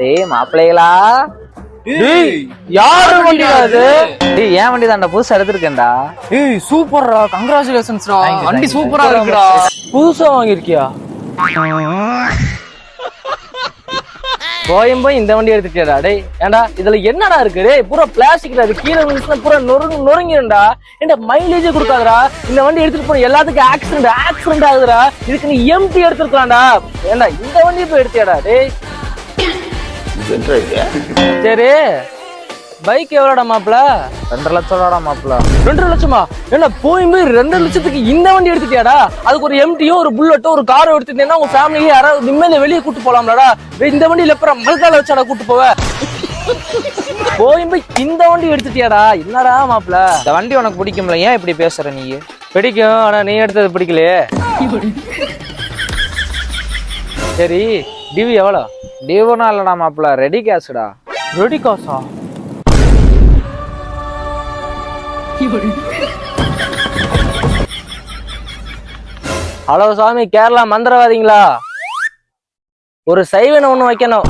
டேய் மாப்பிள்ளைகளா, யாரு வண்டி அது? டேய் ஏன் வண்டி தான்டா, புதுசா எடுத்திருக்கேன்டா. ஏய் சூப்பர்ரா, கங்க்ராச்சுலேஷன்ஸ்டா. Thank you, வண்டி thank you. சூப்பரா இருக்குடா. புதுசா வாங்கிருக்கியா? போயும் போய் இந்த வண்டி எடுத்துட்டியாடா? டேய் ஏண்டா இதுல என்னடா இருக்கு? டேய் பூரா பிளாஸ்டிக்டா, அது கீழே விழுந்துச்சுனா பூரா நொறுங்கிடும்டா. ஏண்டா மைலேஜே கொடுக்காதடா. இந்த வண்டி எடுத்துட்டு போன எல்லாத்துக்கும் ஆக்சிடென்ட் ஆகுதுடா. இதுக்கு நீ எம்டி எடுத்துருக்கலாம்டா. ஏண்டா இந்த வண்டி போய் எடுத்தியாடா? டேய் சரி, பைக் எவ்வளோடா மாப்பிள? 2 லட்சம்டா மாப்பிள்ள. 2 லட்சமா? என்ன போய் 2 லட்சத்துக்கு இந்த வண்டி எடுத்துட்டியாடா? அதுக்கு ஒரு எம்டியோ ஒரு புல்லட்டோ ஒரு காரோ எடுத்துட்டேன்னா உங்க ஃபேமிலியே யாராவது நிம்மதியா வெளியே கூட்டு போலாம்லடா. இந்த வண்டியில அப்புறம் மல்கால வச்சாடா கூட்டு போவ? போய் இந்த வண்டி எடுத்துட்டியாடா? என்னடா மாப்பிள, இந்த வண்டி உனக்கு பிடிக்கும்ல, ஏன் இப்படி பேசுற நீ? பிடிக்கும், ஆனா நீ எடுத்தது பிடிக்கலையே. சரி, டிவி எவ்வளோ? டிவோனா இல்லடா மாப்பிள்ள, ரெடி கேஷ்டா. ரெடி காசா? ஹலோ சாமி, கேரளா மந்திரவாதிங்களா? ஒரு சைவனை ஒண்ணு வைக்கணும்.